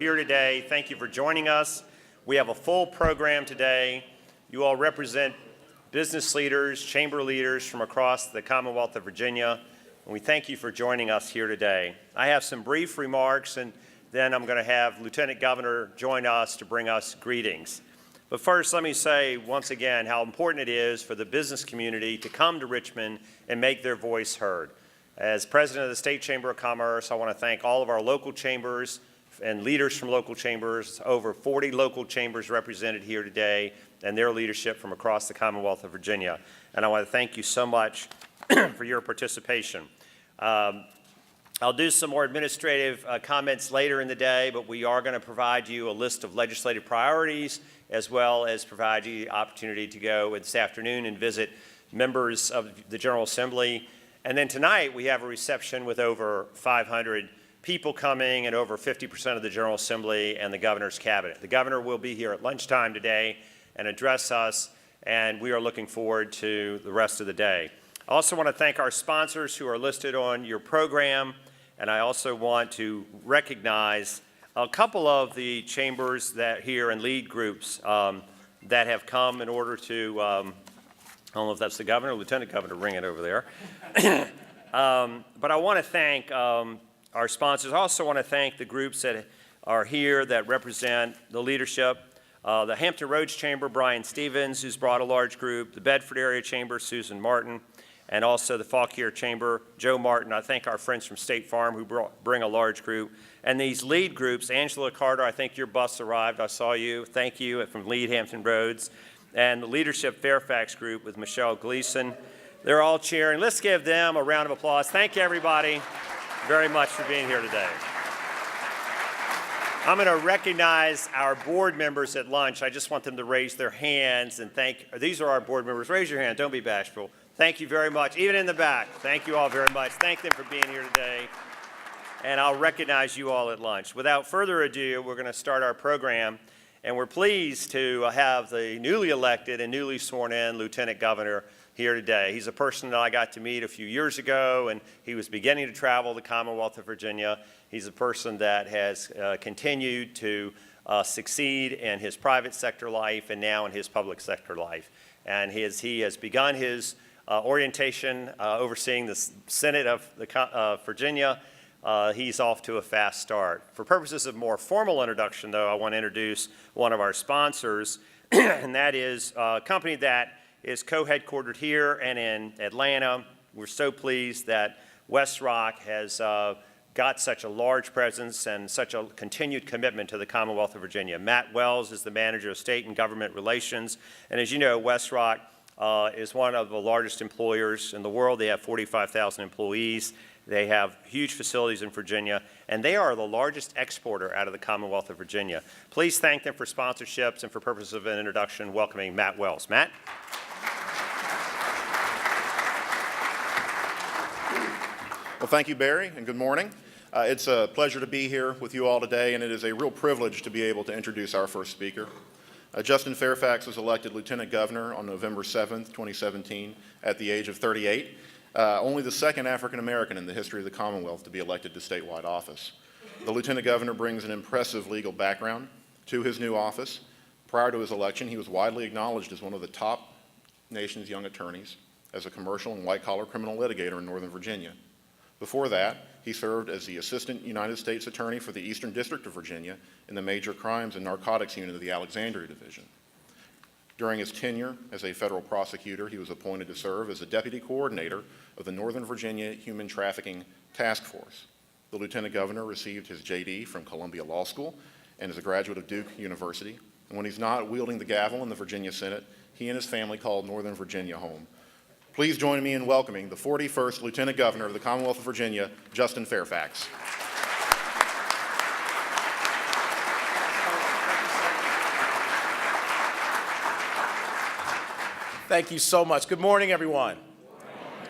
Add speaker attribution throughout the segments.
Speaker 1: Here today. Thank you for joining us. We have a full program today. You all represent business leaders, chamber leaders from across the Commonwealth of Virginia, and we thank you for joining us here today. I have some brief remarks, and then I'm going to have Lieutenant Governor join us to bring us greetings. But first, let me say once again how important it is for the business community to come to Richmond and make their voice heard. As President of the State Chamber of Commerce, I want to thank all of our local chambers and leaders from local chambers, over 40 local chambers represented here today, and their leadership from across the Commonwealth of Virginia. And I want to thank you so much for your participation. I'll do some more administrative comments later in the day, but we are going to provide you a list of legislative priorities, as well as provide you the opportunity to go this afternoon and visit members of the General Assembly. And then tonight we have a reception with over 500 people coming and over 50% of the General Assembly and the Governor's Cabinet. The Governor will be here at lunchtime today and address us, and we are looking forward to the rest of the day. I also want to thank our sponsors who are listed on your program, and I also want to recognize a couple of the chambers that here and lead groups that have come in order to, I don't know if that's the Governor, Lieutenant Governor, ring it over there. But I want to thank our sponsors. I also want to thank the groups that are here that represent the leadership. The Hampton Roads Chamber, Brian Stevens, who's brought a large group. The Bedford Area Chamber, Susan Martin. And also the Fauquier Chamber, Joe Martin. I thank our friends from State Farm who bring a large group. And these lead groups, Angela Carter, I think your bus arrived. I saw you. Thank you from Lead Hampton Roads. And the Leadership Fairfax Group with Michelle Gleason. They're all cheering. Let's give them a round of applause. Thank you, everybody, very much for being here today. I'm going to recognize our board members at lunch. I just want them to raise their hands and thank. These are our board members. Raise your hand. Don't be bashful. Thank you very much. Even in the back, thank you all very much. Thank them for being here today. And I'll recognize you all at lunch. Without further ado, we're going to start our program. And we're pleased to have the newly elected and newly sworn in Lieutenant Governor here today. He's a person that I got to meet a few years ago, and he was beginning to travel the Commonwealth of Virginia. He's a person that has continued to succeed in his private sector life and now in his public sector life. And he has begun his orientation overseeing the Senate of Virginia. He's off to a fast start. For purposes of more formal introduction, though, I want to introduce one of our sponsors, and that is a company that is co-headquartered here and in Atlanta. We're so pleased that WestRock has got such a large presence and such a continued commitment to the Commonwealth of Virginia. Matt Wells is the manager of state and government relations, and as you know, WestRock is one of the largest employers in the world. They have 45,000 employees. They have huge facilities in Virginia, and they are the largest exporter out of the Commonwealth of Virginia. Please thank them for sponsorships and for purposes of an introduction, welcoming Matt Wells. Matt?
Speaker 2: Well, thank you, Barry, and good morning. It's a pleasure to be here with you all today, and it is a real privilege to be able to introduce our first speaker. Justin Fairfax was elected Lieutenant Governor on November 7th, 2017, at the age of 38. Only the second African American in the history of the Commonwealth to be elected to statewide office. The Lieutenant Governor brings an impressive legal background to his new office. Prior to his election, he was widely acknowledged as one of the top nation's young attorneys as a commercial and white-collar criminal litigator in Northern Virginia. Before that, he served as the Assistant United States Attorney for the Eastern District of Virginia in the Major Crimes and Narcotics Unit of the Alexandria Division. During his tenure as a federal prosecutor, he was appointed to serve as the Deputy Coordinator of the Northern Virginia Human Trafficking Task Force. The Lieutenant Governor received his JD from Columbia Law School and is a graduate of Duke University. And when he's not wielding the gavel in the Virginia Senate, he and his family call Northern Virginia home. Please join me in welcoming the 41st Lieutenant Governor of the Commonwealth of Virginia, Justin Fairfax.
Speaker 3: Thank you so much. Good morning, everyone.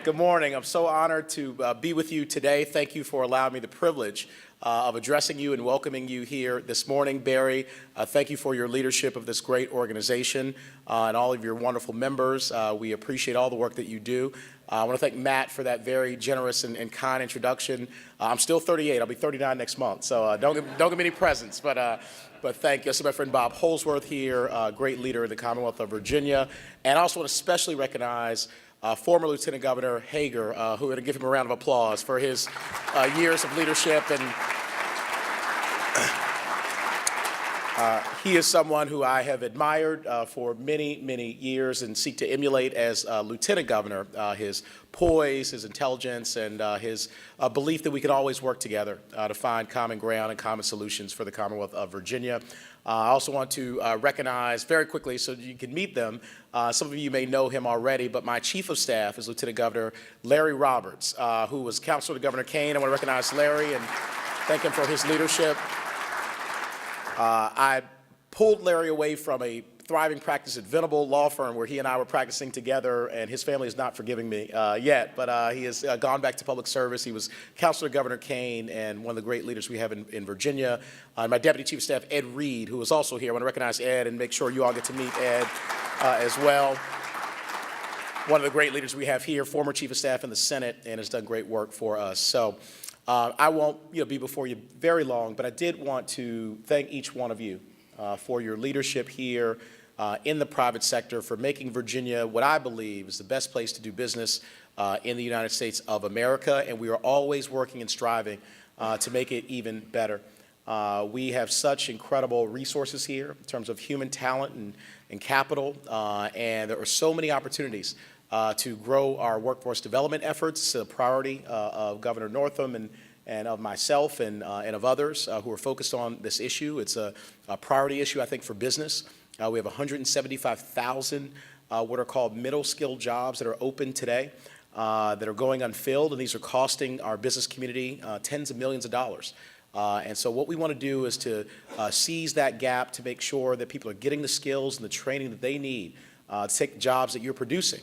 Speaker 3: Good morning. I'm so honored to be with you today. Thank you for allowing me the privilege of addressing you and welcoming you here this morning. Barry, thank you for your leadership of this great organization and all of your wonderful members. We appreciate all the work that you do. I want to thank Matt for that very generous and kind introduction. I'm still 38. I'll be 39 next month, so don't give me any presents. But thank you. I see my friend Bob Holsworth here, great leader in the Commonwealth of Virginia. And I also want to especially recognize former Lieutenant Governor Hager, who would give him a round of applause for his years of leadership. And he is someone who I have admired for many, many years and seek to emulate as Lieutenant Governor, his poise, his intelligence, and his belief that we can always work together to find common ground and common solutions for the Commonwealth of Virginia. I also want to recognize very quickly so you can meet them. Some of you may know him already, but my Chief of Staff is Lieutenant Governor Larry Roberts, who was counselor to Governor Kane. I want to recognize Larry and thank him for his leadership. I pulled Larry away from a thriving practice at Venable Law Firm where he and I were practicing together, and his family is not forgiving me yet, but he has gone back to public service. He was counselor to Governor Kane and one of the great leaders we have in Virginia. My Deputy Chief of Staff, Ed Reed, who is also here. I want to recognize Ed and make sure you all get to meet Ed as well. One of the great leaders we have here, former Chief of Staff in the Senate, and has done great work for us. So I won't be before you very long, but I did want to thank each one of you for your leadership here in the private sector, for making Virginia what I believe is the best place to do business in the United States of America, and we are always working and striving to make it even better. We have such incredible resources here in terms of human talent and capital, and there are so many opportunities to grow our workforce development efforts. It's a priority of Governor Northam and of myself and of others who are focused on this issue. It's a priority issue, I think, for business. We have 175,000 what are called middle-skilled jobs that are open today that are going unfilled, and these are costing our business community tens of millions of dollars. And so what we want to do is to seize that gap to make sure that people are getting the skills and the training that they need to take the jobs that you're producing,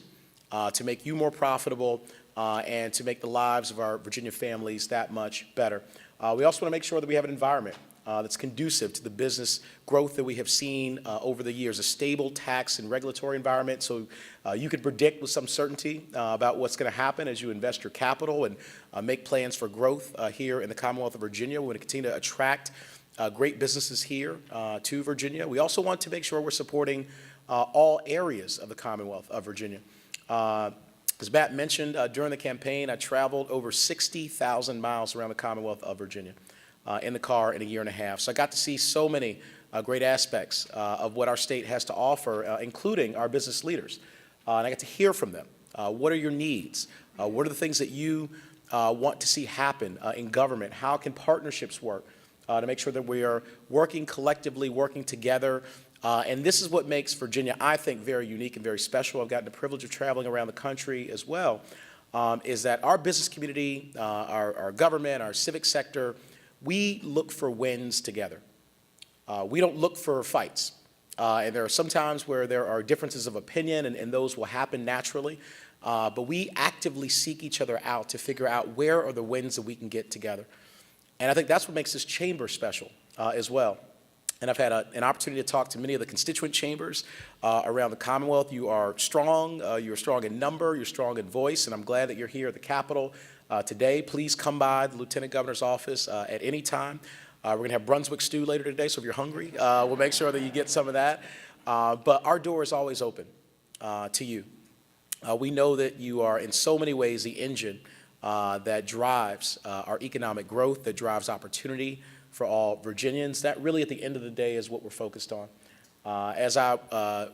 Speaker 3: to make you more profitable, and to make the lives of our Virginia families that much better. We also want to make sure that we have an environment that's conducive to the business growth that we have seen over the years, a stable tax and regulatory environment so you can predict with some certainty about what's going to happen as you invest your capital and make plans for growth here in the Commonwealth of Virginia. We want to continue to attract great businesses here to Virginia. We also want to make sure we're supporting all areas of the Commonwealth of Virginia. As Matt mentioned, during the campaign, I traveled over 60,000 miles around the Commonwealth of Virginia in the car in a year and a half. So I got to see so many great aspects of what our state has to offer, including our business leaders. And I got to hear from them. What are your needs? What are the things that you want to see happen in government? How can partnerships work to make sure that we are working collectively, working together? And this is what makes Virginia, I think, very unique and very special. I've gotten the privilege of traveling around the country as well, is that our business community, our government, our civic sector, we look for wins together. We don't look for fights. And there are some times where there are differences of opinion, and those will happen naturally. But we actively seek each other out to figure out where are the wins that we can get together. And I think that's what makes this chamber special as well. And I've had an opportunity to talk to many of the constituent chambers around the Commonwealth. You are strong. You're strong in number. You're strong in voice. And I'm glad that you're here at the Capitol today. Please come by the Lieutenant Governor's office at any time. We're going to have Brunswick stew later today, so if you're hungry, we'll make sure that you get some of that. But our door is always open to you. We know that you are in so many ways the engine that drives our economic growth, that drives opportunity for all Virginians. That really, at the end of the day, is what we're focused on. As I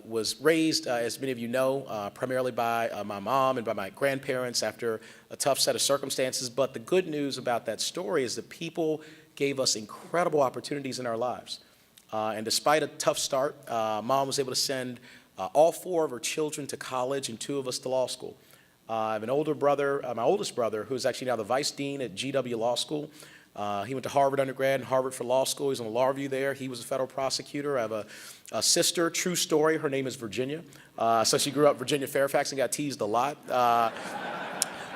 Speaker 3: was raised, as many of you know, primarily by my mom and by my grandparents after a tough set of circumstances. But the good news about that story is that people gave us incredible opportunities in our lives. And despite a tough start, Mom was able to send all 4 of her children to college and 2 of us to law school. I have an older brother, my oldest brother, who's actually now the vice dean at GW Law School. He went to Harvard undergrad and Harvard for law school. He's on the law review there. He was a federal prosecutor. I have a sister, true story. Her name is Virginia. So she grew up Virginia Fairfax and got teased a lot.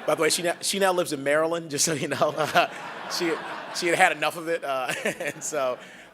Speaker 3: By the way, she now lives in Maryland, just so you know. She had enough of it,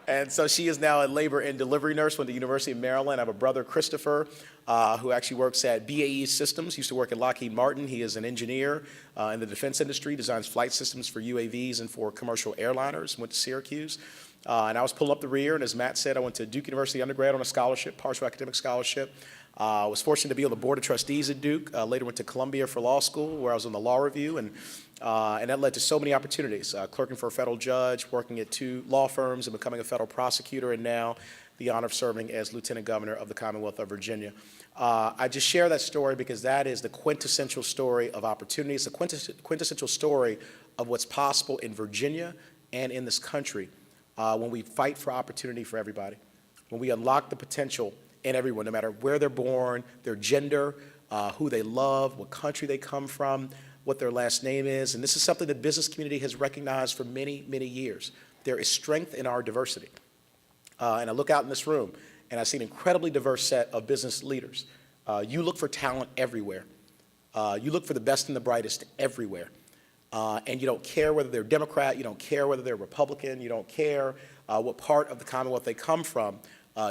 Speaker 3: and so she is now a labor and delivery nurse with the University of Maryland. I have a brother, Christopher, who actually works at BAE Systems. Used to work at Lockheed Martin. He is an engineer in the defense industry, designs flight systems for UAVs and for commercial airliners. Went to Syracuse. And I was pulling up the rear, and as Matt said, I went to Duke University undergrad on a scholarship, partial academic scholarship. I was fortunate to be on the board of trustees at Duke. Later went to Columbia for law school, where I was on the law review, and that led to so many opportunities, clerking for a federal judge, working at 2 law firms, and becoming a federal prosecutor, and now the honor of serving as Lieutenant Governor of the Commonwealth of Virginia. I just share that story because that is the quintessential story of opportunity. It's the quintessential story of what's possible in Virginia and in this country when we fight for opportunity for everybody, when we unlock the potential in everyone, no matter where they're born, their gender, who they love, what country they come from, what their last name is. And this is something the business community has recognized for many, many years. There is strength in our diversity. And I look out in this room, and I see an incredibly diverse set of business leaders. You look for talent everywhere. You look for the best and the brightest everywhere. And you don't care whether they're Democrat, you don't care whether they're Republican, you don't care what part of the Commonwealth they come from.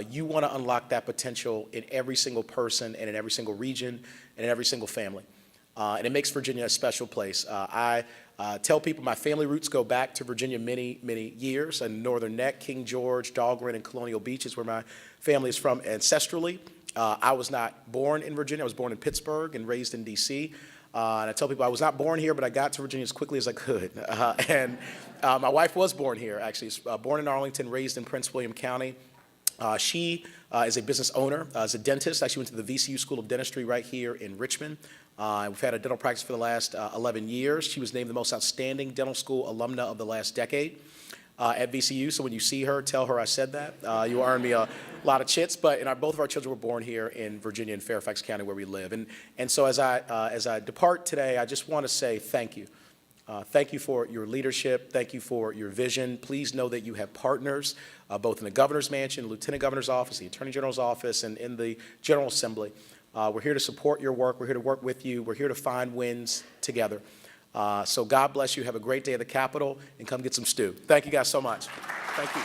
Speaker 3: You want to unlock that potential in every single person and in every single region and in every single family. And it makes Virginia a special place. I tell people my family roots go back to Virginia many, many years, and Northern Neck, King George, Dahlgren, and Colonial Beach is where my family is from ancestrally. I was not born in Virginia. I was born in Pittsburgh and raised in D.C. And I tell people I was not born here, but I got to Virginia as quickly as I could. And my wife was born here, actually. Born in Arlington, raised in Prince William County. She is a business owner, is a dentist. Actually went to the VCU School of Dentistry right here in Richmond. We've had a dental practice for the last 11 years. She was named the most outstanding dental school alumna of the last decade at VCU. So when you see her, tell her I said that. You earn me a lot of chits. But both of our children were born here in Virginia, in Fairfax County, where we live. And so as I depart today, I just want to say thank you. Thank you for your leadership. Thank you for your vision. Please know that you have partners, both in the governor's mansion, lieutenant governor's office, the attorney general's office, and in the General Assembly. We're here to support your work. We're here to work with you. We're here to find wins together. So God bless you. Have a great day at the Capitol, and come get some stew. Thank you guys so much. Thank you.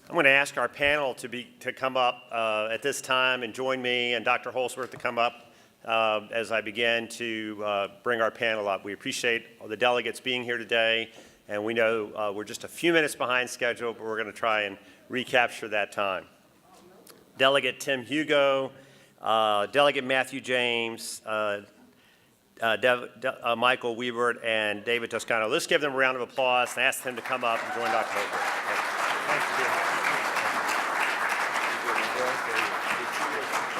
Speaker 1: I'm going to ask our panel to come up at this time and join me and Dr. Holsworth to come up as I begin to bring our panel up. We appreciate all the delegates being here today, and we know we're just a few minutes behind schedule, but we're going to try and recapture that time. Delegate Tim Hugo, Delegate Matthew James, Michael Wiebert, and David Toscano. Let's give them a round of applause and ask them to come up and join Dr. Holsworth. Thanks for being here.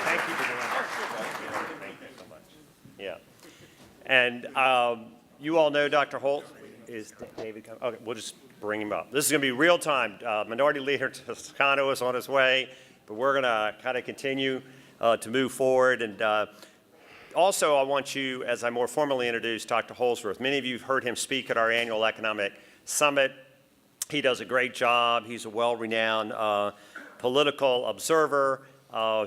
Speaker 1: Thank you for doing that. Thank you so much. Yeah. And you all know Dr. Holt. Is David coming? Okay, we'll just bring him up. This is going to be real time. Minority Leader Toscano is on his way, but we're going to kind of continue to move forward. And also, I want you, as I more formally introduce Dr. Holsworth, many of you have heard him speak at our annual economic summit. He does a great job. He's a well-renowned political observer.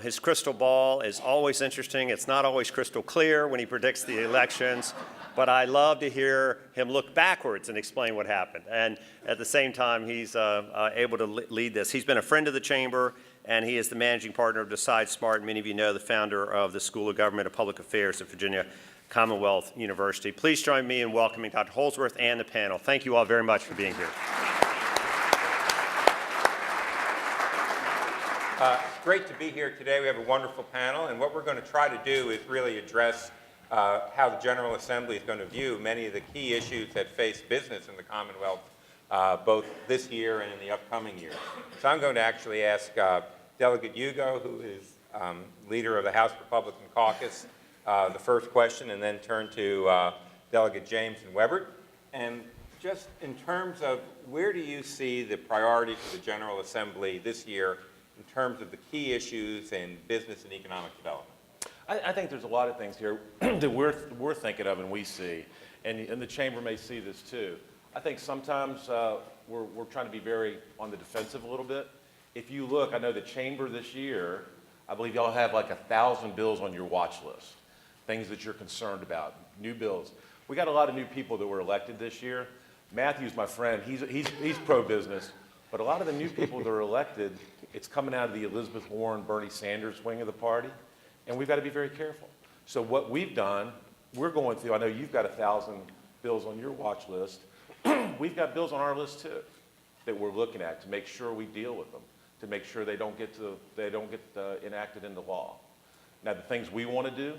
Speaker 1: His crystal ball is always interesting. It's not always crystal clear when he predicts the elections, but I love to hear him look backwards and explain what happened. And at the same time, he's able to lead this. He's been a friend of the chamber, and he is the managing partner of Decide Smart. Many of you know the founder of the School of Government and Public Affairs at Virginia Commonwealth University. Please join me in welcoming Dr. Holsworth and the panel. Thank you all very much for being here.
Speaker 4: It's great to be here today. We have a wonderful panel, and what we're going to try to do is really address how the General Assembly is going to view many of the key issues that face business in the Commonwealth, both this year and in the upcoming years. So I'm going to actually ask Delegate Hugo, who is leader of the House Republican Caucus, the first question, and then turn to Delegate James and Webert. And just in terms of where do you see the priorities for the General Assembly this year in terms of the key issues in business and economic development?
Speaker 5: I think there's a lot of things here that we're thinking of and we see, and the chamber may see this too. I think sometimes we're trying to be very on the defensive a little bit, If you look, I know the chamber this year, I believe y'all have like 1,000 bills on your watch list, things that you're concerned about, new bills. We got a lot of new people that were elected this year. Matthew's my friend, he's pro-business, but a lot of the new people that are elected, it's coming out of the Elizabeth Warren, Bernie Sanders wing of the party, and we've got to be very careful. So what we've done, we're going through, I know you've got 1,000 bills on your watch list. We've got bills on our list too that we're looking at to make sure we deal with them, to make sure they don't get enacted into law. Now, the things we want to do,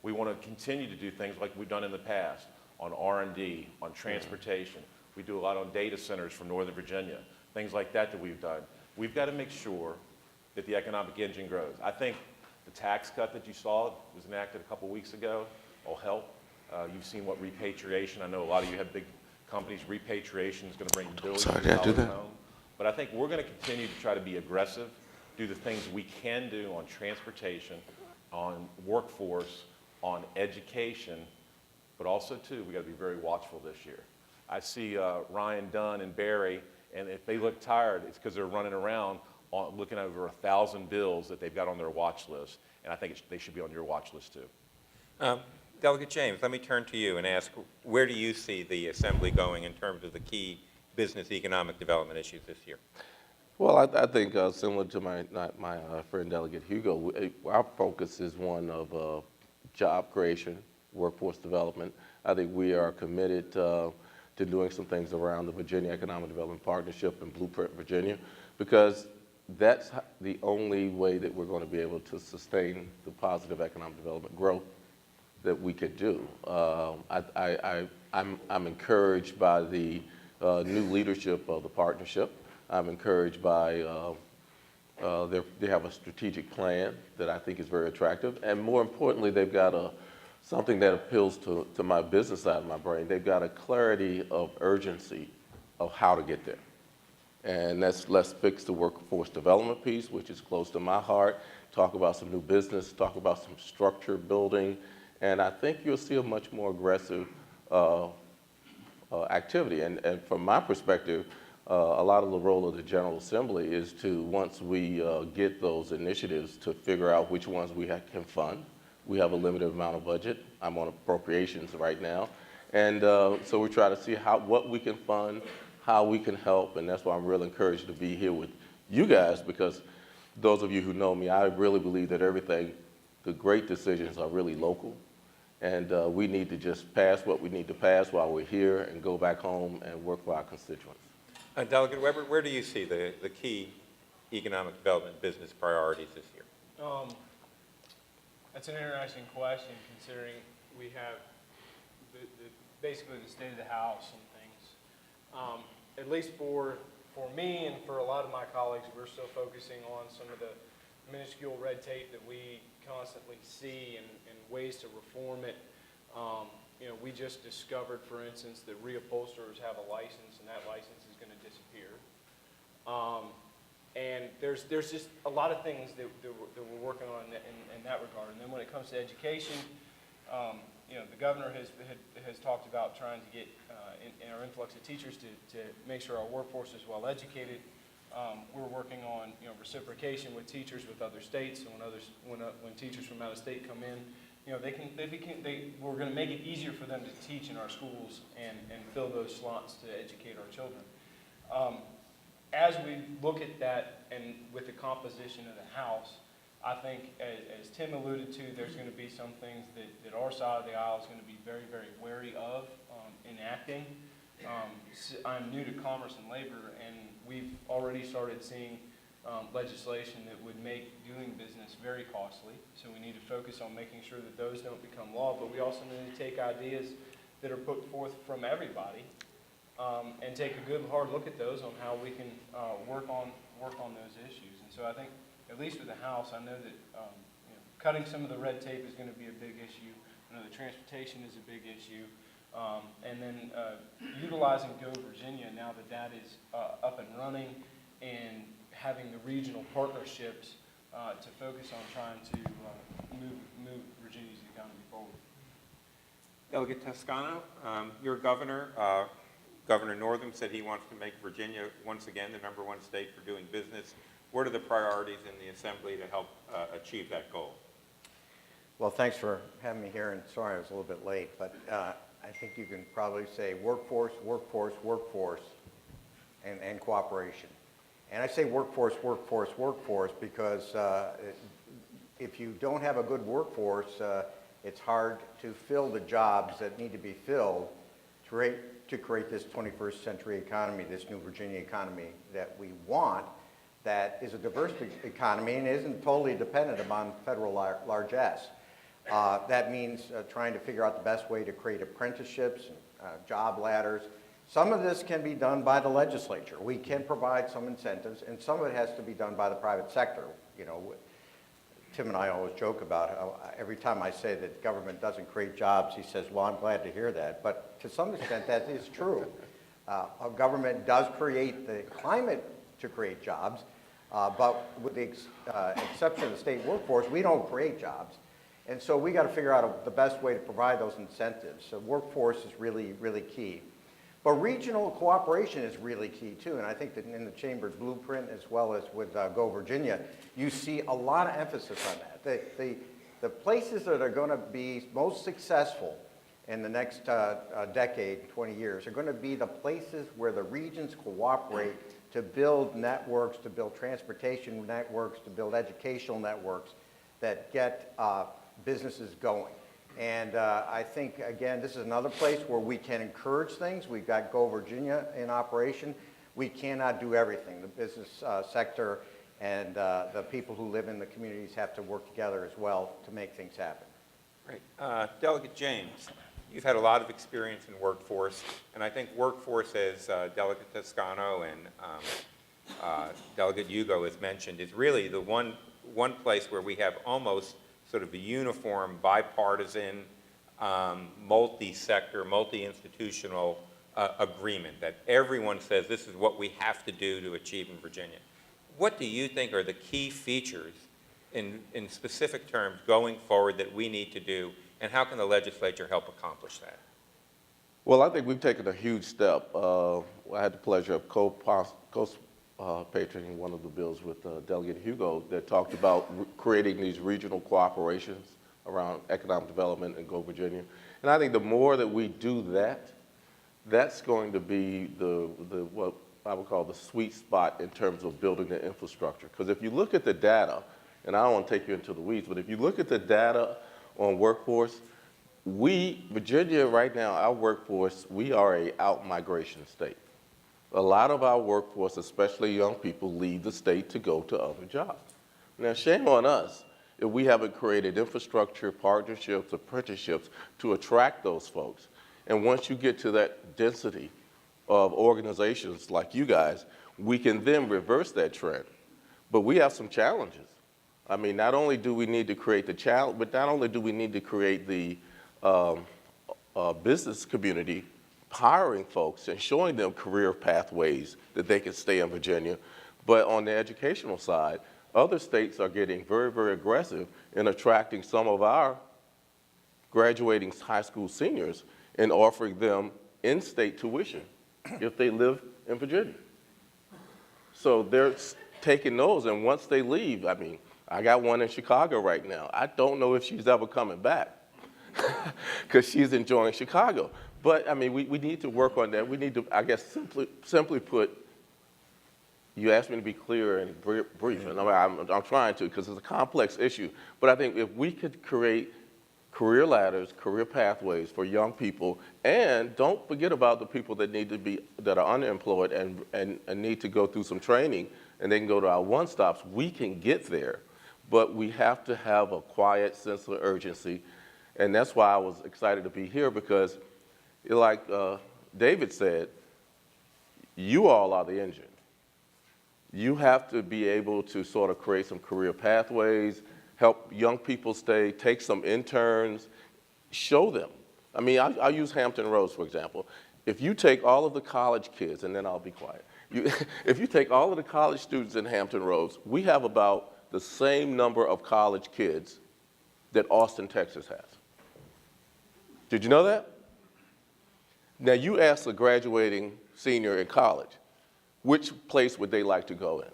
Speaker 5: we want to continue to do things like we've done in the past on R&D, on transportation. We do a lot on data centers from Northern Virginia, things like that we've done. We've got to make sure that the economic engine grows. I think the tax cut that you saw was enacted a couple weeks ago will help. You've seen what repatriation, I know a lot of you have big companies, repatriation is going to bring billions of dollars home. But I think we're going to continue to try to be aggressive, do the things we can do on transportation, on workforce, on education, but also too, we got to be very watchful this year. I see Ryan Dunn and Barry, and if they look tired, it's because they're running around looking over 1,000 bills that they've got on their watch list, and I think they should be on your watch list too.
Speaker 4: Delegate James, let me turn to you and ask, where do you see the Assembly going in terms of the key business economic development issues this year?
Speaker 6: Well, I think similar to my friend Delegate Hugo, our focus is one of job creation, workforce development. I think we are committed to doing some things around the Virginia Economic Development Partnership and Blueprint Virginia, because that's the only way that we're going to be able to sustain the positive economic development growth that we could do. I'm encouraged by the new leadership of the partnership. I'm encouraged by they have a strategic plan that I think is very attractive, and more importantly, they've got something that appeals to my business side of my brain. They've got a clarity of urgency of how to get there. And let's fix the workforce development piece, which is close to my heart, talk about some new business, talk about some structure building, and I think you'll see a much more aggressive activity. And from my perspective, a lot of the role of the General Assembly is to, once we get those initiatives, to figure out which ones we can fund. We have a limited amount of budget. I'm on appropriations right now. And so we try to see what we can fund, how we can help, and that's why I'm really encouraged to be here with you guys, because those of you who know me, I really believe that the great decisions are really local. And we need to just pass what we need to pass while we're here and go back home and work for our constituents.
Speaker 4: Delegate Weber, where do you see the key economic development business priorities this year?
Speaker 7: That's an interesting question, considering we have basically the state of the house and things. At least for me and for a lot of my colleagues, we're still focusing on some of the minuscule red tape that we constantly see and ways to reform it. We just discovered, for instance, that reupholsterers have a license, and that license is going to disappear. And there's just a lot of things that we're working on in that regard. And then when it comes to education, the governor has talked about trying to get in our influx of teachers to make sure our workforce is well educated. We're working on reciprocation with teachers with other states, and when teachers from out of state come in, we're going to make it easier for them to teach in our schools and fill those slots to educate our children. As we look at that, and with the composition of the House, I think, as Tim alluded to, there's going to be some things that our side of the aisle is going to be very, very wary of enacting. I'm new to commerce and labor, and we've already started seeing legislation that would make doing business very costly. So we need to focus on making sure that those don't become law, but we also need to take ideas that are put forth from everybody and take a good hard look at those on how we can work on those issues. And so I think, at least with the House, I know that cutting some of the red tape is going to be a big issue. I know the transportation is a big issue. And then utilizing Go Virginia, now that is up and running, and having the regional partnerships to focus on trying to move Virginia's economy forward.
Speaker 4: Delegate Toscano, your governor, Governor Northam, said he wants to make Virginia once again the #1 state for doing business. What are the priorities in the Assembly to help achieve that goal?
Speaker 8: Well, thanks for having me here, and sorry I was a little bit late, but I think you can probably say workforce, workforce, workforce, and cooperation. And I say workforce, workforce, workforce because if you don't have a good workforce, it's hard to fill the jobs that need to be filled to create this 21st century economy, this new Virginia economy that we want, that is a diverse economy and isn't totally dependent upon federal largesse. That means trying to figure out the best way to create apprenticeships, job ladders. Some of this can be done by the legislature. We can provide some incentives, and some of it has to be done by the private sector. You know, Tim and I always joke about how every time I say that government doesn't create jobs, he says, well, I'm glad to hear that. But to some extent, that is true. Our government does create the climate to create jobs, but with the exception of the state workforce, we don't create jobs. And so we got to figure out the best way to provide those incentives. So workforce is really, really key. But regional cooperation is really key too, and I think that in the Chamber's blueprint as well as with Go Virginia, you see a lot of emphasis on that. The places that are going to be most successful in the next decade, 20 years, are going to be the places where the regions cooperate to build networks, to build transportation networks, to build educational networks that get businesses going. And I think, again, this is another place where we can encourage things. We've got Go Virginia in operation. We cannot do everything. The business sector and the people who live in the communities have to work together as well to make things happen.
Speaker 4: Great. Delegate James, you've had a lot of experience in workforce, and I think workforce, as Delegate Toscano and Delegate Hugo has mentioned, is really the one place where we have almost sort of a uniform, bipartisan, multi-sector, multi-institutional agreement that everyone says this is what we have to do to achieve in Virginia. What do you think are the key features in specific terms going forward that we need to do, and how can the legislature help accomplish that?
Speaker 6: Well, I think we've taken a huge step. I had the pleasure of co-patroning one of the bills with Delegate Hugo that talked about creating these regional cooperations around economic development in Go Virginia. And I think the more that we do that, that's going to be what I would call the sweet spot in terms of building the infrastructure. Because if you look at the data, and I don't want to take you into the weeds, but if you look at the data on workforce, Virginia right now, our workforce, we are a out-migration state. A lot of our workforce, especially young people, leave the state to go to other jobs. Now, shame on us if we haven't created infrastructure, partnerships, apprenticeships to attract those folks. And once you get to that density of organizations like you guys, we can then reverse that trend. But we have some challenges. I mean, not only do we need to create the challenge, but not only do we need to create the business community hiring folks and showing them career pathways that they can stay in Virginia, but on the educational side, other states are getting very, very aggressive in attracting some of our graduating high school seniors and offering them in-state tuition if they live in Virginia. So they're taking those, and once they leave, I mean, I got one in Chicago right now. I don't know if she's ever coming back because she's enjoying Chicago. But, I mean, we need to work on that. We need to, I guess, simply put, you asked me to be clear and brief, and I'm trying to because it's a complex issue. But I think if we could create career ladders, career pathways for young people, and don't forget about the people that are unemployed and need to go through some training, and they can go to our one-stops, we can get there. But we have to have a quiet sense of urgency, and that's why I was excited to be here because, like David said, you all are the engine. You have to be able to sort of create some career pathways, help young people stay, take some interns, show them. I mean, I'll use Hampton Roads, for example. If you take all of the college kids, and then I'll be quiet. If you take all of the college students in Hampton Roads, we have about the same number of college kids that Austin, Texas has. Did you know that? Now, you ask a graduating senior in college, which place would they like to go in?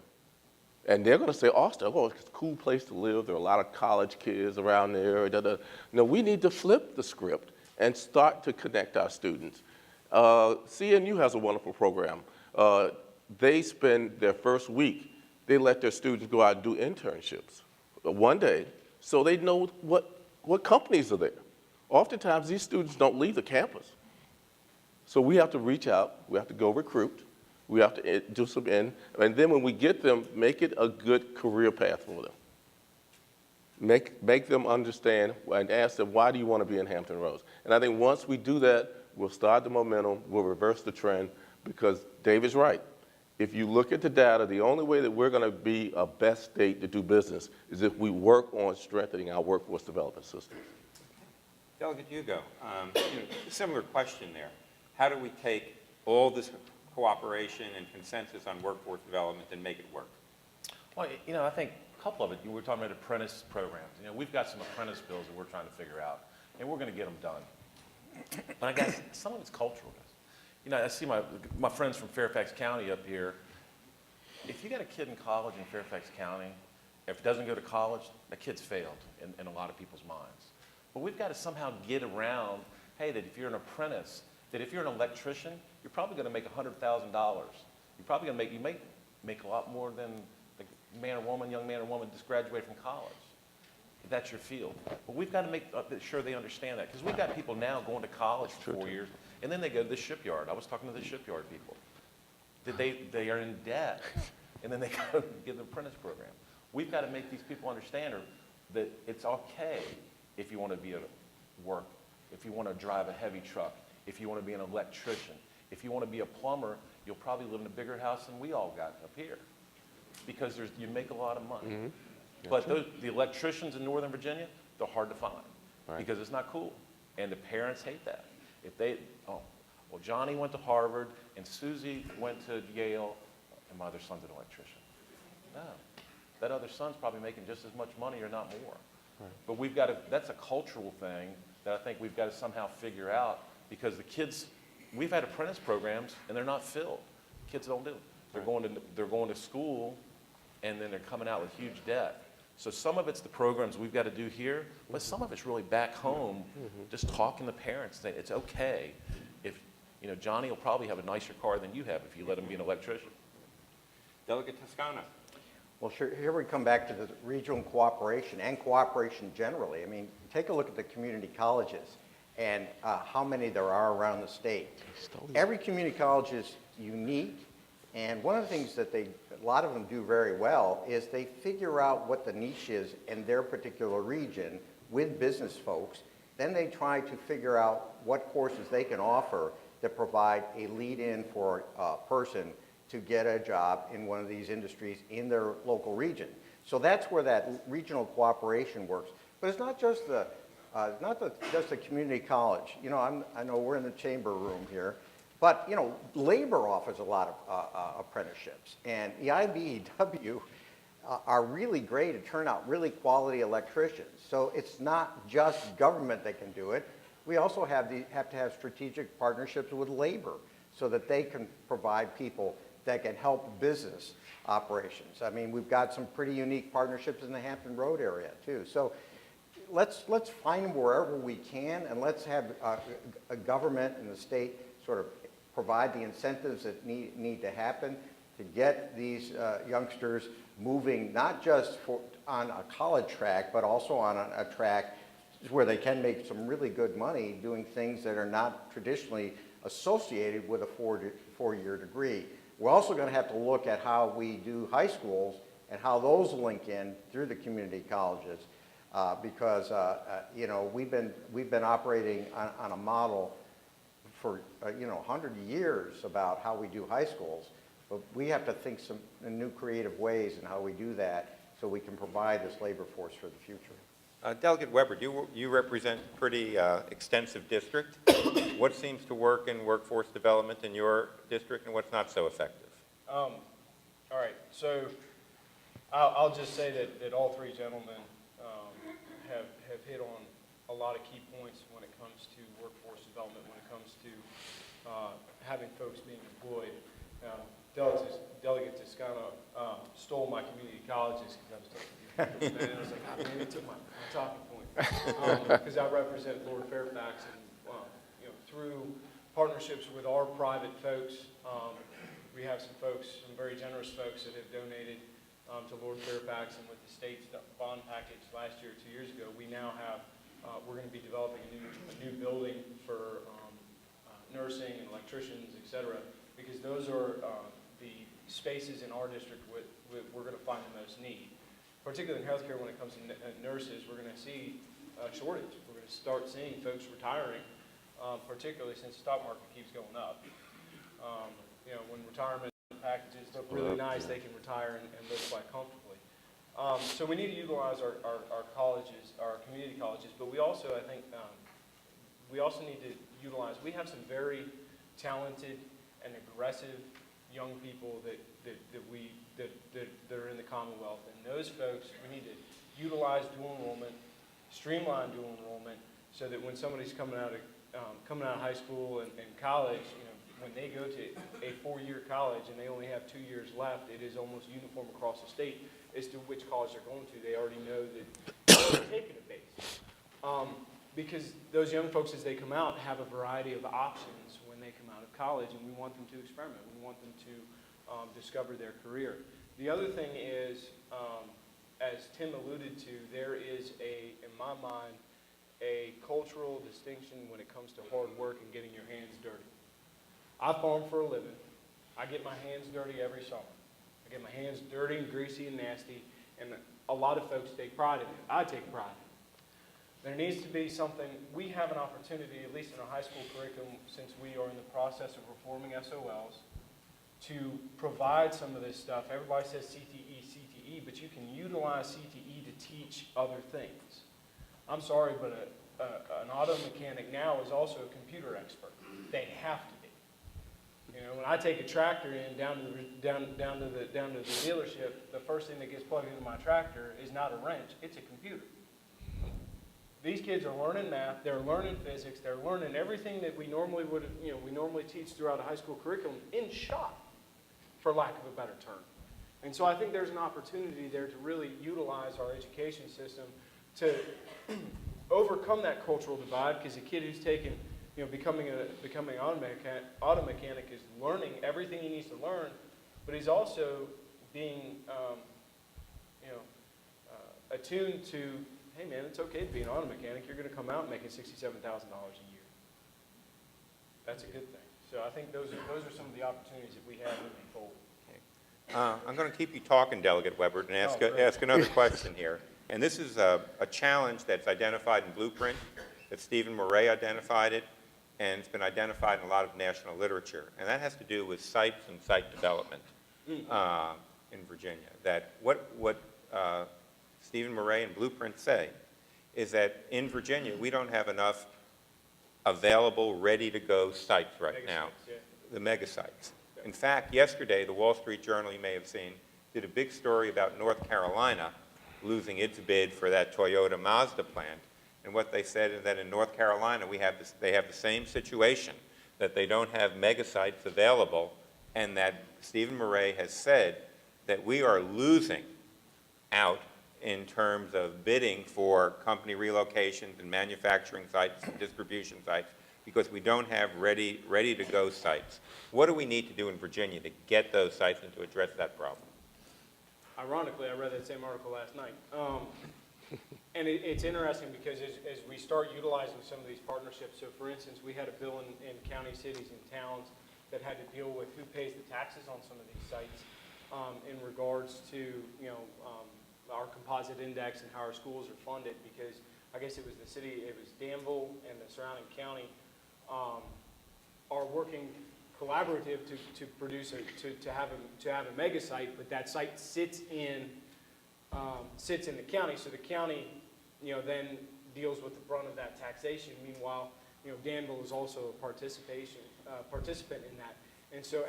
Speaker 6: And they're going to say, Austin, oh, it's a cool place to live. There are a lot of college kids around there. Da, da. No, we need to flip the script and start to connect our students. CNU has a wonderful program. They spend their first week, they let their students go out and do internships one day so they know what companies are there. Oftentimes, these students don't leave the campus. So we have to reach out, we have to go recruit, we have to do some and then when we get them, make it a good career path for them. Make them understand and ask them, why do you want to be in Hampton Roads? And I think once we do that, we'll start the momentum, we'll reverse the trend, because David's right. If you look at the data, the only way that we're going to be a best state to do business is if we work on strengthening our workforce development system.
Speaker 4: Delegate Hugo, similar question there. How do we take all this cooperation and consensus on workforce development and make it work?
Speaker 5: Well, I think a couple of it, we were talking about apprentice programs. We've got some apprentice bills that we're trying to figure out, and we're going to get them done. But I guess some of it's cultural. I see my friends from Fairfax County up here. If you got a kid in college in Fairfax County, if it doesn't go to college, that kid's failed in a lot of people's minds. But we've got to somehow get around, hey, that if you're an apprentice, that if you're an electrician, you're probably going to make $100,000. You're probably going to make a lot more than the young man or woman just graduated from college. If that's your field. But we've got to make sure they understand that, because we've got people now going to college for 4 years, and then they go to the shipyard. I was talking to the shipyard people. That they are in debt, and then they go get an apprentice program. We've got to make these people understand that it's okay if you want to be at work, if you want to drive a heavy truck, if you want to be an electrician, if you want to be a plumber, you'll probably live in a bigger house than we all got up here, because you make a lot of money.
Speaker 6: Mm-hmm.
Speaker 5: But the electricians in Northern Virginia, they're hard to find,
Speaker 6: Right.
Speaker 5: because it's not cool, and the parents hate that. If they, Johnny went to Harvard, and Susie went to Yale, and my other son's an electrician. No, that other son's probably making just as much money or not more. But that's a cultural thing that I think we've got to somehow figure out, because the kids, we've had apprentice programs and they're not filled. Kids don't do it. They're going to school, and then they're coming out with huge debt. So some of it's the programs we've got to do here, but some of it's really back home, just talking to parents, saying it's okay if, Johnny will probably have a nicer car than you have if you let him be an electrician.
Speaker 4: Delegate Toscano.
Speaker 8: Well, sure, here we come back to the regional cooperation and cooperation generally. I mean, take a look at the community colleges and how many there are around the state. Every community college is unique, and one of the things that a lot of them do very well is they figure out what the niche is in their particular region with business folks. Then they try to figure out what courses they can offer that provide a lead-in for a person to get a job in one of these industries in their local region. So that's where that regional cooperation works. But it's not just just the community college. I know we're in the chamber room here, but labor offers a lot of apprenticeships, and the IBEW are really great at turning out really quality electricians. So it's not just government that can do it. We also have to have strategic partnerships with labor so that they can provide people that can help business operations. I mean, we've got some pretty unique partnerships in the Hampton Road area too. So let's find them wherever we can, and let's have a government and the state sort of provide the incentives that need to happen to get these youngsters moving, not just on a college track, but also on a track where they can make some really good money doing things that are not traditionally associated with a four-year degree. We're also going to have to look at how we do high schools and how those link in through the community colleges, because we've been operating on a model for 100 years about how we do high schools, but we have to think some new creative ways in how we do that so we can provide this labor force for the future.
Speaker 4: Delegate Weber, you represent a pretty extensive district. What seems to work in workforce development in your district, and what's not so effective?
Speaker 7: All right, so I'll just say that all three gentlemen have hit on a lot of key points when it comes to workforce development, when it comes to having folks being employed. Delegate Toscano stole my community colleges because I was talking to you. And I was like, oh, man, he took my talking point. Because I represent Lord Fairfax, and you know, through partnerships with our private folks, we have some folks, some very generous folks that have donated to Lord Fairfax, and with the state's bond package last year, 2 years ago, we now have, we're going to be developing a new building for nursing and electricians, et cetera, because those are the spaces in our district we're going to find the most need. Particularly in healthcare, when it comes to nurses, we're going to see a shortage. We're going to start seeing folks retiring, particularly since the stock market keeps going up. You know, when retirement packages look really nice, they can retire and live quite comfortably. So we need to utilize our colleges, our community colleges, but we also, I think, we also need to utilize, we have some very talented and aggressive young people that are in the Commonwealth, and those folks, we need to utilize dual enrollment, streamline dual enrollment, so that when somebody's coming out of high school and college, you know, when they go to a 4-year college and they only have 2 years left, it is almost uniform across the state as to which college they're going to. They already know that they're taking a base. Because those young folks, as they come out, have a variety of options when they come out of college, and we want them to experiment. We want them to discover their career. The other thing is, as Tim alluded to, there is in my mind, a cultural distinction when it comes to hard work and getting your hands dirty. I farm for a living. I get my hands dirty every summer. I get my hands dirty and greasy and nasty, and a lot of folks take pride in it. I take pride in it. There needs to be something, we have an opportunity, at least in our high school curriculum, since we are in the process of reforming SOLs, to provide some of this stuff. Everybody says CTE, CTE, but you can utilize CTE to teach other things. I'm sorry, but an auto mechanic now is also a computer expert. They have to be. You know, when I take a tractor in down to the dealership, the first thing that gets plugged into my tractor is not a wrench, it's a computer. These kids are learning math, they're learning physics, they're learning everything that we normally would, you know, we normally teach throughout a high school curriculum in shop, for lack of a better term. And so I think there's an opportunity there to really utilize our education system to overcome that cultural divide, because a kid who's taken, you know, becoming an auto mechanic is learning everything he needs to learn, but he's also being, attuned to, hey man, it's okay to be an auto mechanic. You're going to come out making $67,000 a year. That's a good thing. So I think those are some of the opportunities that we have moving forward.
Speaker 4: I'm going to keep you talking, Delegate Weber, and ask another question here. And this is a challenge that's identified in Blueprint, that Stephen Murray identified it, and it's been identified in a lot of national literature. And that has to do with sites and site development in Virginia. That what Stephen Murray and Blueprint say is that in Virginia, we don't have enough available, ready-to-go sites right now, the mega sites. In fact, yesterday, the Wall Street Journal, you may have seen, did a big story about North Carolina losing its bid for that Toyota Mazda plant. And what they said is that in North Carolina, they have the same situation, that they don't have mega sites available, and that Stephen Murray has said that we are losing out in terms of bidding for company relocations and manufacturing sites and distribution sites because we don't have ready-to-go sites. What do we need to do in Virginia to get those sites and to address that problem?
Speaker 7: Ironically, I read that same article last night. And it's interesting because as we start utilizing some of these partnerships, so for instance, we had a bill in county, cities, and towns that had to deal with who pays the taxes on some of these sites in regards to, our composite index and how our schools are funded, because I guess it was Danville and the surrounding county are working collaborative to produce to have a mega site, but that site sits in the county, so the county then deals with the brunt of that taxation. Meanwhile, Danville is also a participant in that, and so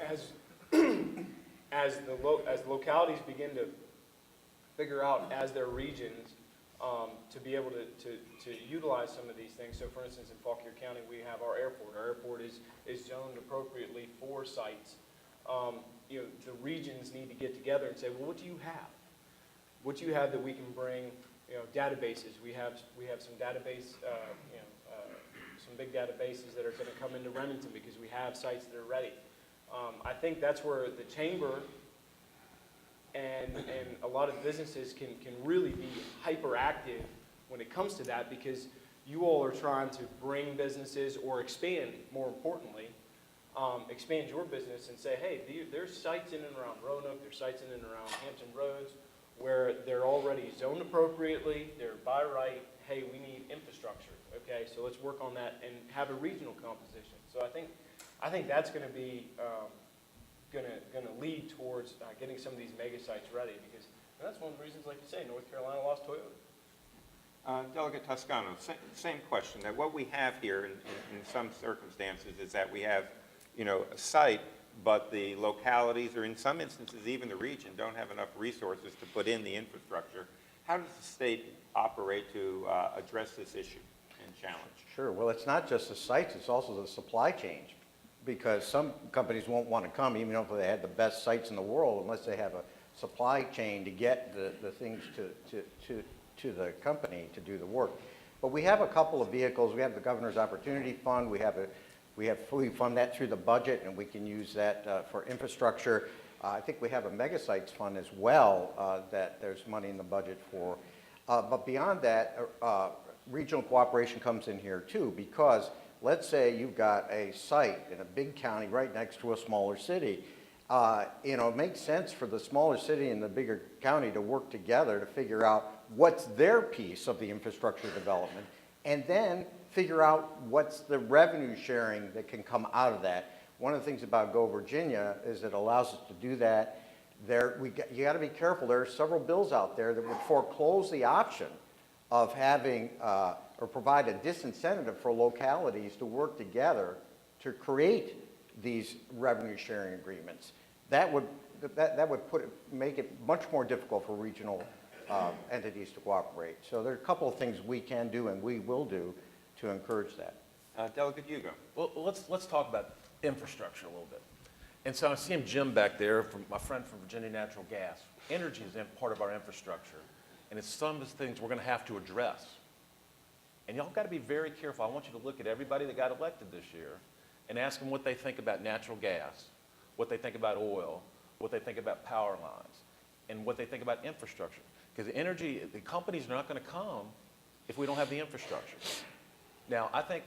Speaker 7: as the localities begin to figure out as their regions to be able to utilize some of these things. So for instance, in Fauquier County, we have our airport. Our airport is zoned appropriately for sites you know, the regions need to get together and say, well, what do you have? What do you have that we can bring? You know, databases. We have some database, you know, some big databases that are going to come into Remington because we have sites that are ready. I think that's where the chamber and a lot of businesses can really be hyperactive when it comes to that, because you all are trying to bring businesses or expand, more importantly, expand your business and say, hey, there's sites in and around Roanoke, there's sites in and around Hampton Roads where they're already zoned appropriately, they're by right, hey, we need infrastructure, okay, so let's work on that and have a regional composition. So I think that's going to be going to lead towards getting some of these mega sites ready, because that's one of the reasons, like you say, North Carolina lost Toyota.
Speaker 4: Delegate Toscano, same question. That what we have here in some circumstances is that we have, you know, a site, but the localities, or in some instances even the region, don't have enough resources to put in the infrastructure. How does the state operate to address this issue and challenge?
Speaker 8: Sure. Well, it's not just the sites, it's also the supply chain, because some companies won't want to come, even if they had the best sites in the world, unless they have a supply chain to get the things to the company to do the work. But we have a couple of vehicles. We have the Governor's Opportunity Fund. We fund that through the budget, and we can use that for infrastructure. I think we have a Mega Sites Fund as well that there's money in the budget for. But beyond that, regional cooperation comes in here too, because let's say you've got a site in a big county right next to a smaller city. You know, it makes sense for the smaller city and the bigger county to work together to figure out what's their piece of the infrastructure development, and then figure out what's the revenue sharing that can come out of that. One of the things about Go Virginia is it allows us to do that. You got to be careful. There are several bills out there that would foreclose the option of having or provide a disincentive for localities to work together to create these revenue sharing agreements. That would make it much more difficult for regional entities to cooperate. So there are a couple of things we can do and we will do to encourage that.
Speaker 4: Delegate Hugo.
Speaker 5: Well, let's talk about infrastructure a little bit. And so I'm seeing Jim back there, my friend from Virginia Natural Gas. Energy is part of our infrastructure, and it's some of the things we're going to have to address. And y'all got to be very careful. I want you to look at everybody that got elected this year and ask them what they think about natural gas, what they think about oil, what they think about power lines, and what they think about infrastructure. Because energy, the companies are not going to come if we don't have the infrastructure. Now, I think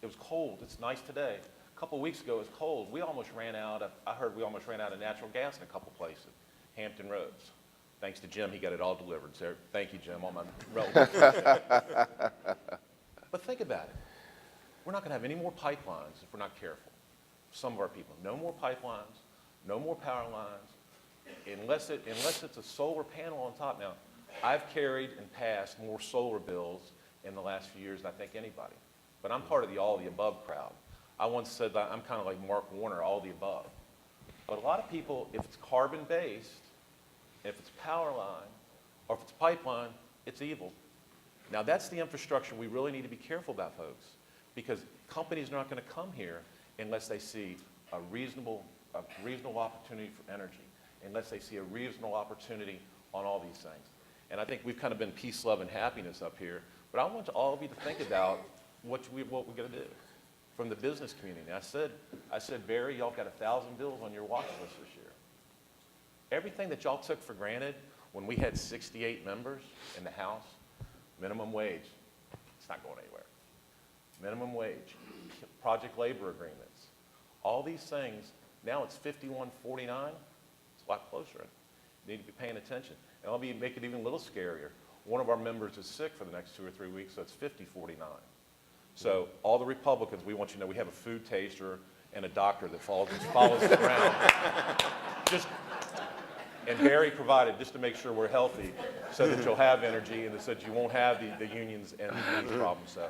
Speaker 5: it was cold. It's nice today. A couple of weeks ago, it was cold. We almost ran out of, I heard we almost ran out of natural gas in a couple places. Hampton Roads. Thanks to Jim, he got it all delivered. So thank you, Jim, all my relatives. But think about it. We're not going to have any more pipelines if we're not careful. Some of our people, no more pipelines, no more power lines, unless it's a solar panel on top. Now, I've carried and passed more solar bills in the last few years than I think anybody. But I'm part of the all the above crowd. I once said that I'm kind of like Mark Warner, all the above. But a lot of people, if it's carbon-based, if it's power line, or if it's pipeline, it's evil. Now, that's the infrastructure we really need to be careful about, folks, because companies are not going to come here unless they see a reasonable opportunity for energy, unless they see a reasonable opportunity on all these things. And I think we've kind of been peace, love, and happiness up here, but I want all of you to think about what we're going to do from the business community. I said, Barry, y'all got 1,000 bills on your watch list this year. Everything that y'all took for granted when we had 68 members in the House, minimum wage, it's not going anywhere. Minimum wage, project labor agreements, all these things, now it's 51-49, it's a lot closer. You need to be paying attention. And I'll make it even a little scarier. One of our members is sick for the next 2 or 3 weeks, so it's 50-49. So all the Republicans, we want you to know we have a food taster and a doctor that follows us around. And Barry provided just to make sure we're healthy so that you'll have energy and so that you won't have the unions and these problems. So,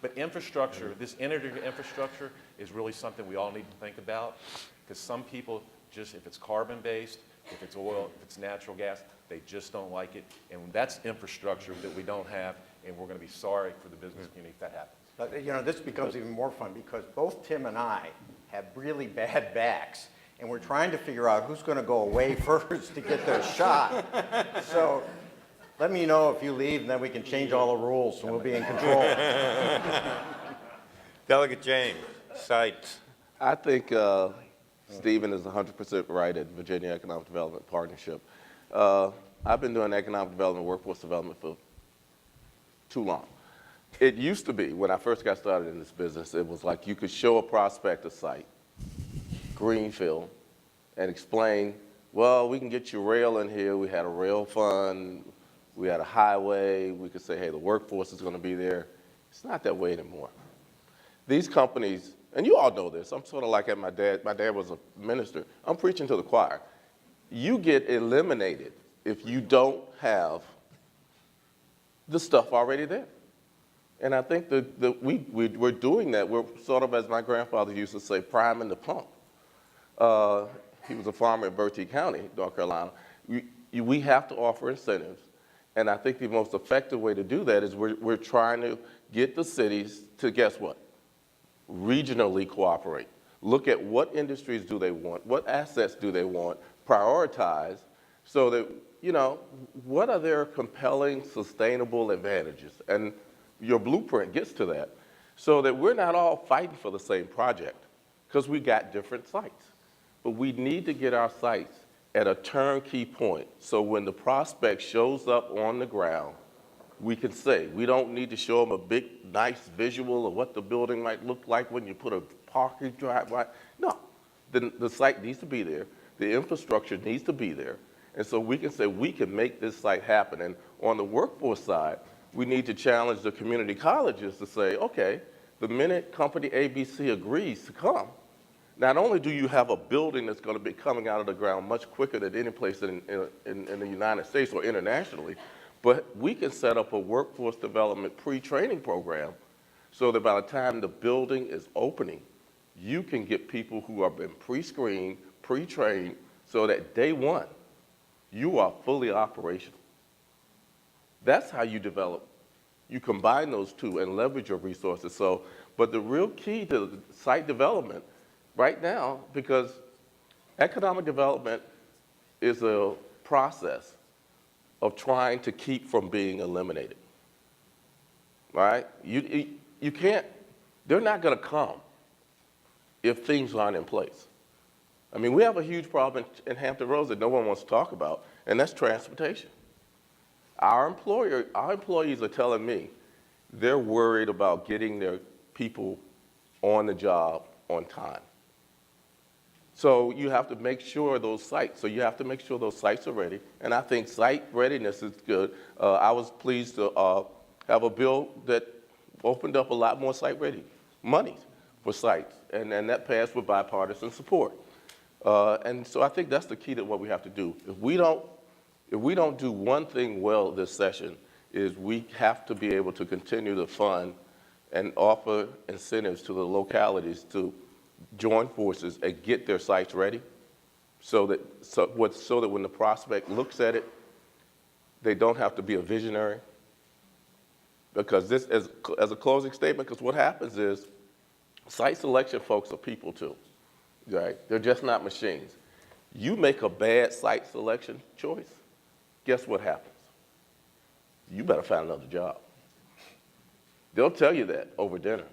Speaker 5: but infrastructure, this energy infrastructure is really something we all need to think about, because some people just, if it's carbon-based, if it's oil, if it's natural gas, they just don't like it. And that's infrastructure that we don't have, and we're going to be sorry for the business community if that happens.
Speaker 8: But, you know, this becomes even more fun because both Tim and I have really bad backs. and we're trying to figure out who's going to go away first to get their shot. So let me know if you leave, and then we can change all the rules, and we'll be in control.
Speaker 4: Delegate James, sites.
Speaker 6: I think Stephen is 100% right at Virginia Economic Development Partnership. I've been doing economic development, workforce development for too long. It used to be, when I first got started in this business, it was like you could show a prospect a site, greenfield, and explain, well, we can get you rail in here. We had a rail fund. We had a highway. We could say, hey, the workforce is going to be there. It's not that way anymore. These companies, and you all know this, I'm sort of like at my dad was a minister. I'm preaching to the choir. You get eliminated if you don't have the stuff already there. And I think that we're doing that. We're sort of, as my grandfather used to say, priming the pump. He was a farmer in Bertie County, North Carolina. We have to offer incentives. And I think the most effective way to do that is we're trying to get the cities to, guess what? Regionally cooperate. Look at what industries do they want, what assets do they want, prioritize, so that, you know, what are their compelling, sustainable advantages? And your blueprint gets to that, so that we're not all fighting for the same project, because we got different sites. But we need to get our sites at a turnkey point, so when the prospect shows up on the ground, we can say, we don't need to show them a big, nice visual of what the building might look like when you put a parking driveway. No, the site needs to be there. The infrastructure needs to be there. And so we can say, we can make this site happen. And on the workforce side, we need to challenge the community colleges to say, okay, the minute company ABC agrees to come, not only do you have a building that's going to be coming out of the ground much quicker than any place in the United States or internationally, but we can set up a workforce development pre-training program so that by the time the building is opening, you can get people who have been pre-screened, pre-trained, so that day one, you are fully operational. That's how you develop. You combine those two and leverage your resources. So, but the real key to site development right now, because economic development is a process of trying to keep from being eliminated, right? You can't, they're not gonna come if things aren't in place. I mean, we have a huge problem in Hampton Roads that no one wants to talk about, and that's transportation. Our employees are telling me they're worried about getting their people on the job on time. So you have to make sure those sites are ready, and I think site readiness is good. I was pleased to have a bill that opened up a lot more site-ready money for sites, and that passed with bipartisan support. And so I think that's the key to what we have to do. If we don't do one thing well this session, is we have to be able to continue to fund and offer incentives to the localities to join forces and get their sites ready, so that when the prospect looks at it, they don't have to be a visionary. Because this, as a closing statement, because what happens is site selection folks are people too, right? They're just not machines. You make a bad site selection choice, guess what happens? You better find another job. They'll tell you that over dinner.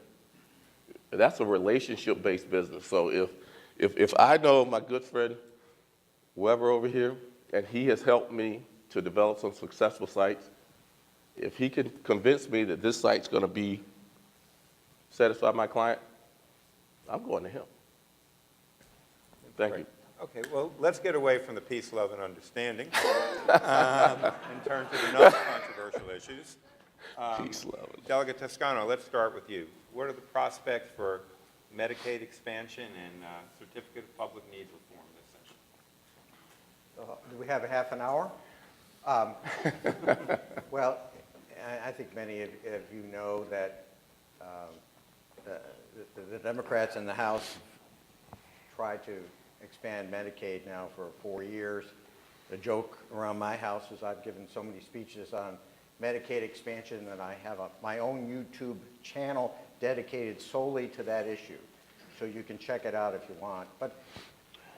Speaker 6: That's a relationship-based business. So if I know my good friend, whoever over here, and he has helped me to develop some successful sites, if he can convince me that this site's going to satisfy my client, I'm going to him. Thank you.
Speaker 4: Okay, well, let's get away from the peace, love, and understanding in terms of the non-controversial issues.
Speaker 6: Peace, love.
Speaker 4: Delegate Toscano, let's start with you. What are the prospects for Medicaid expansion and certificate of public need reform this session?
Speaker 8: Do we have a half an hour? Well, I think many of you know that the Democrats in the House tried to expand Medicaid now for 4 years. The joke around my house is I've given so many speeches on Medicaid expansion that I have my own YouTube channel dedicated solely to that issue. So you can check it out if you want. But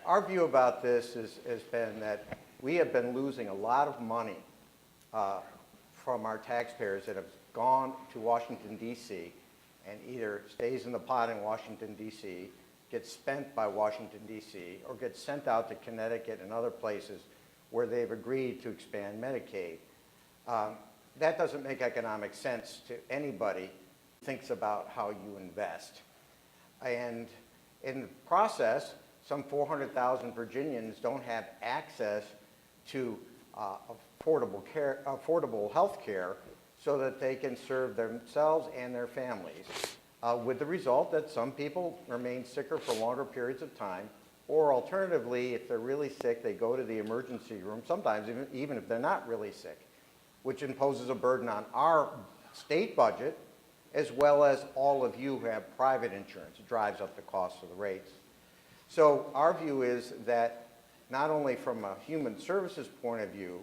Speaker 8: Our view about this has been that we have been losing a lot of money from our taxpayers that have gone to Washington, D.C., and either stays in the pot in Washington, D.C., gets spent by Washington, D.C., or gets sent out to Connecticut and other places where they've agreed to expand Medicaid. That doesn't make economic sense to anybody who thinks about how you invest. And in the process, some 400,000 Virginians don't have access to affordable health care so that they can serve themselves and their families, with the result that some people remain sicker for longer periods of time, or alternatively, if they're really sick, they go to the emergency room, sometimes even if they're not really sick, which imposes a burden on our state budget, as well as all of you who have private insurance. It drives up the cost of the rates. So our view is that not only from a human services point of view,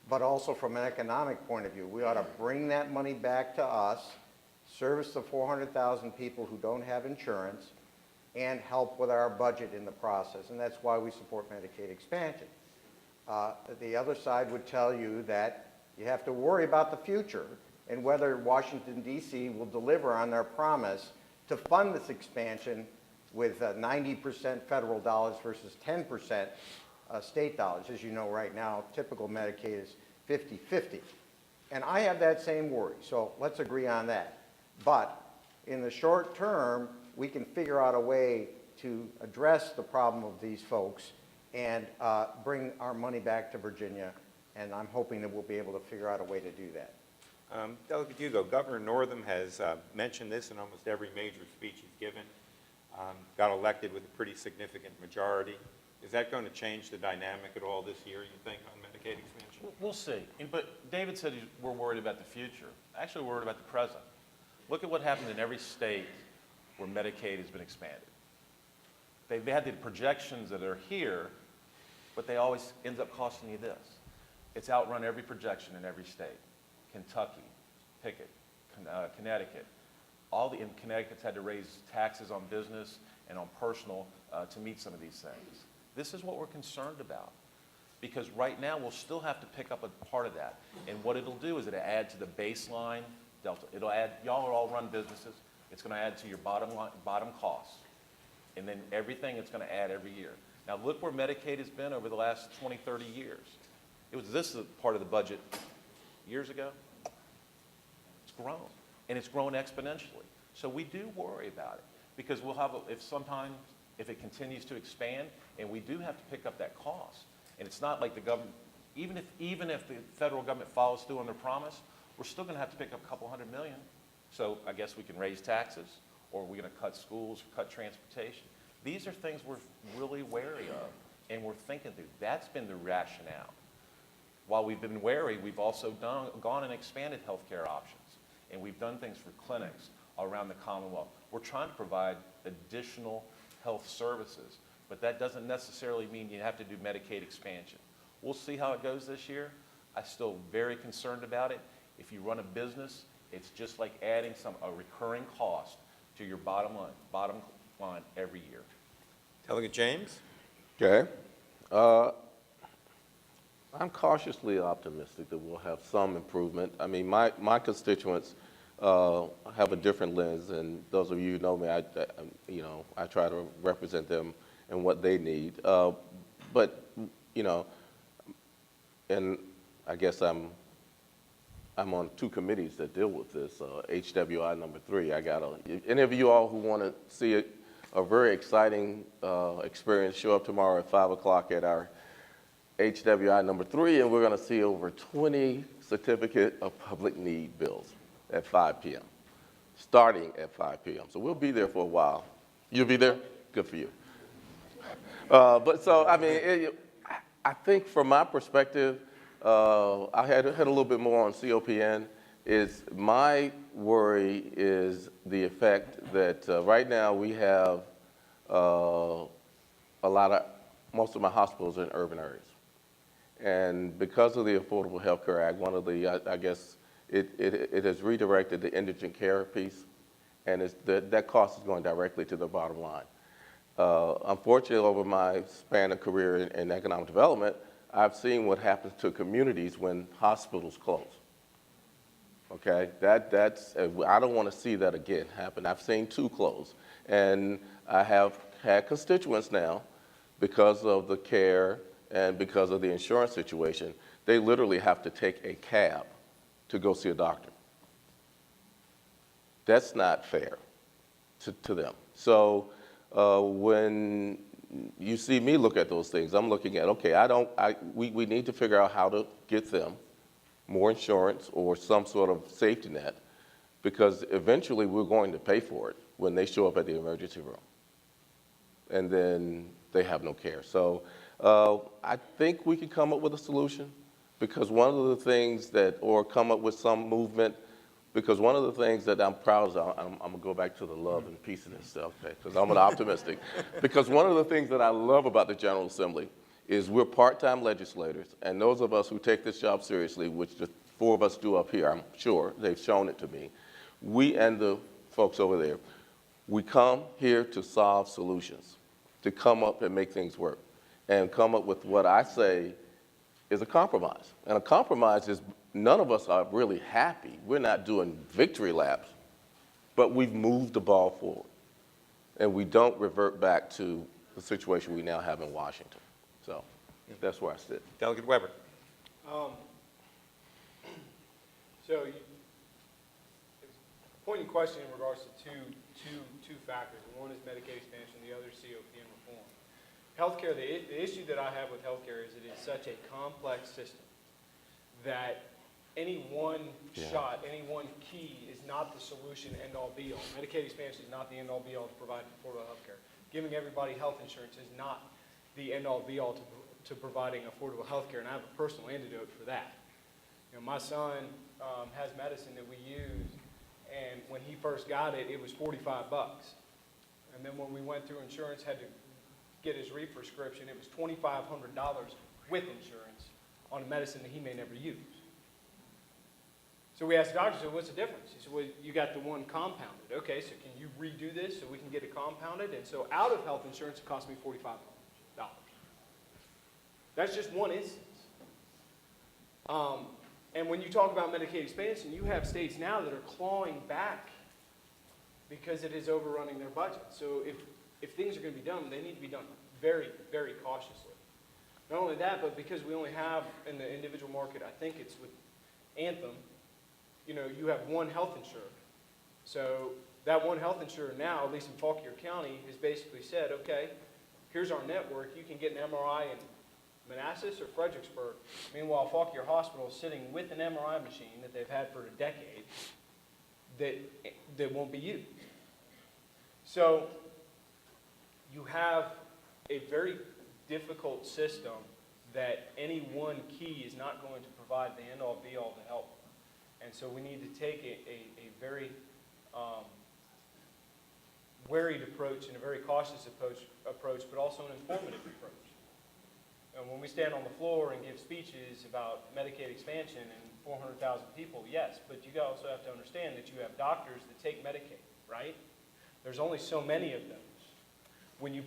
Speaker 8: but also from an economic point of view, we ought to bring that money back to us, service the 400,000 people who don't have insurance, and help with our budget in the process. And that's why we support Medicaid expansion. The other side would tell you that you have to worry about the future and whether Washington, D.C. will deliver on their promise to fund this expansion with 90% federal dollars versus 10% state dollars. As you know, right now, typical Medicaid is 50-50. And I have that same worry, so let's agree on that. But in the short term, we can figure out a way to address the problem of these folks and bring our money back to Virginia, and I'm hoping that we'll be able to figure out a way to do that.
Speaker 4: Delegate Hugo, Governor Northam has mentioned this in almost every major speech he's given. Got elected with a pretty significant majority. Is that going to change the dynamic at all this year, you think, on Medicaid expansion?
Speaker 5: We'll see. But David said we're worried about the future. Actually, we're worried about the present. Look at what happened in every state where Medicaid has been expanded. They had the projections that are here, but they always end up costing you this. It's outrun every projection in every state. Kentucky, Pickett, Connecticut. In Connecticut's had to raise taxes on business and on personal to meet some of these things. This is what we're concerned about. Because right now, we'll still have to pick up a part of that. And what it'll do is it'll add to the baseline delta. It'll add, y'all are all run businesses. It's going to add to your bottom costs. And then everything it's going to add every year. Now look where Medicaid has been over the last 20, 30 years. This is part of the budget years ago. It's grown. And it's grown exponentially. So we do worry about it. Because we'll have, if it continues to expand, and we do have to pick up that cost. And it's not like the government, even if the federal government follows through on their promise, we're still going to have to pick up a couple $100 million. So I guess we can raise taxes, or we're going to cut schools, cut transportation. These are things we're really wary of, and we're thinking through. That's been the rationale. While we've been wary, we've also gone and expanded healthcare options, and we've done things for clinics around the Commonwealth. We're trying to provide additional health services, but that doesn't necessarily mean you have to do Medicaid expansion. We'll see how it goes this year. I'm still very concerned about it. If you run a business, it's just like adding a recurring cost to your bottom line every year.
Speaker 4: Delegate James?
Speaker 6: Okay. I'm cautiously optimistic that we'll have some improvement. I mean, my constituents have a different lens, and those of you who know me, I try to represent them and what they need. But and I guess I'm on 2 committees that deal with this. HWI number 3. Any of you all who want to see a very exciting experience, show up tomorrow at 5 o'clock at our HWI number 3, and we're going to see over 20 certificate of public need bills at 5 p.m., starting at 5 p.m. So we'll be there for a while. You'll be there? Good for you. But so, I mean, I think from my perspective, I had a little bit more on COPN. My worry is the effect that right now we have most of my hospitals are in urban areas. And because of the Affordable Health Care Act, one of the, I guess, it has redirected the indigent care piece, and that cost is going directly to the bottom line. Unfortunately, over my span of career in economic development, I've seen what happens to communities when hospitals close. Okay, I don't want to see that again happen. I've seen 2 close, and I have had constituents now, because of the care and because of the insurance situation, they literally have to take a cab to go see a doctor. That's not fair to them. So when you see me look at those things, I'm looking at, okay, we need to figure out how to get them more insurance or some sort of safety net, because eventually we're going to pay for it when they show up at the emergency room. And then they have no care. So I think we can come up with a solution, because one of the things or come up with some movement, because one of the things that I'm proud of, I'm going to go back to the love and peace and stuff, okay, because I'm an optimistic. Because one of the things that I love about the General Assembly is we're part-time legislators, and those of us who take this job seriously, which the 4 of us do up here, I'm sure, they've shown it to me, we and the folks over there, we come here to solve solutions, to come up and make things work, and come up with what I say is a compromise. And a compromise is none of us are really happy. We're not doing victory laps, but we've moved the ball forward. And we don't revert back to the situation we now have in Washington. So that's where I sit.
Speaker 4: Delegate Weber.
Speaker 7: So, pointing question in regards to two factors. One is Medicaid expansion, the other is COPM reform. Healthcare, the issue that I have with healthcare is it is such a complex system that any one shot, any one key is not the solution, end-all, be-all. Medicaid expansion is not the end-all, be-all to provide affordable healthcare. Giving everybody health insurance is not the end-all, be-all to providing affordable healthcare, and I have a personal antidote for that. You know, my son has medicine that we use, and when he first got it, it was $45. And then when we went through insurance, had to get his re-prescription, it was $2,500 with insurance on a medicine that he may never use. So we asked the doctor, so what's the difference? He said, well, you got the one compounded. Okay, so can you redo this so we can get it compounded? And so out of health insurance, it cost me $45. That's just one instance. And when you talk about Medicaid expansion, you have states now that are clawing back because it is overrunning their budget. So if things are going to be done, they need to be done very, very cautiously. Not only that, but because we only have in the individual market, I think it's with Anthem, you know, you have one health insurer. So that one health insurer now, at least in Fauquier County, has basically said, okay, here's our network. You can get an MRI in Manassas or Fredericksburg. Meanwhile, Fauquier Hospital is sitting with an MRI machine that they've had for a decade that won't be used. So you have a very difficult system that any one key is not going to provide the end-all, be-all to help. And so we need to take a very worried approach and a very cautious approach, but also an informative approach. And when we stand on the floor and give speeches about Medicaid expansion and 400,000 people, yes, but you also have to understand that you have doctors that take Medicaid, right? There's only so many of those. When you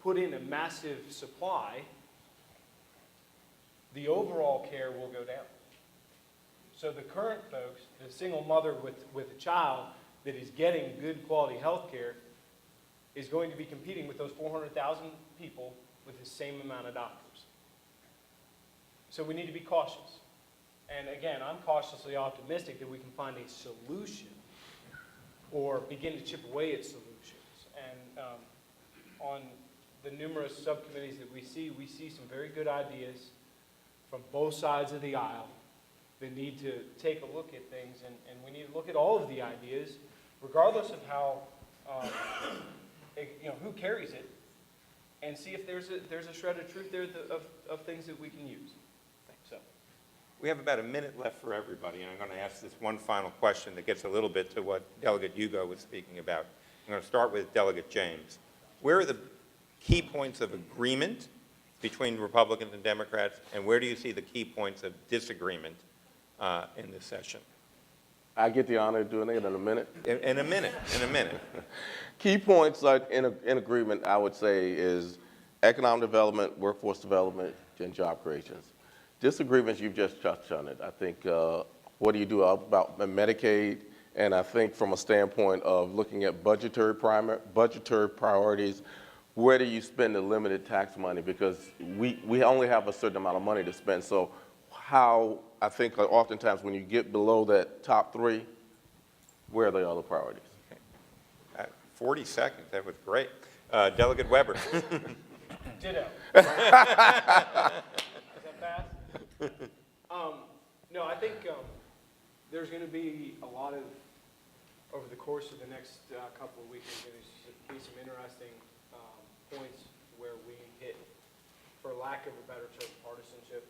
Speaker 7: put in a massive supply, the overall care will go down. So the current folks, the single mother with a child that is getting good quality health care is going to be competing with those 400,000 people with the same amount of doctors. So we need to be cautious. And again, I'm cautiously optimistic that we can find a solution or begin to chip away at solutions. And on the numerous subcommittees that we see some very good ideas from both sides of the aisle that need to take a look at things, and we need to look at all of the ideas, regardless of how, who carries it, and see if there's a shred of truth there of things that we can use. So,
Speaker 4: We have about a minute left for everybody, and I'm going to ask this one final question that gets a little bit to what Delegate Hugo was speaking about. I'm going to start with Delegate James. Where are the key points of agreement between Republicans and Democrats, and where do you see the key points of disagreement in this session?
Speaker 6: I get the honor of doing it in a minute.
Speaker 4: In a minute, in a minute.
Speaker 6: Key points in agreement, I would say, is economic development, workforce development, and job creations. Disagreements, you've just touched on it. I think, what do you do about Medicaid? And I think from a standpoint of looking at budgetary priorities, where do you spend the limited tax money? Because we only have a certain amount of money to spend. So how, I think oftentimes when you get below that top three, where are the other priorities?
Speaker 4: 40 seconds, that was great. Delegate Weber.
Speaker 7: Ditto. Is that fast? No, I think there's going to be a lot of, over the course of the next couple of weeks, there's going to be some interesting points where we hit, for lack of a better term, partisanship.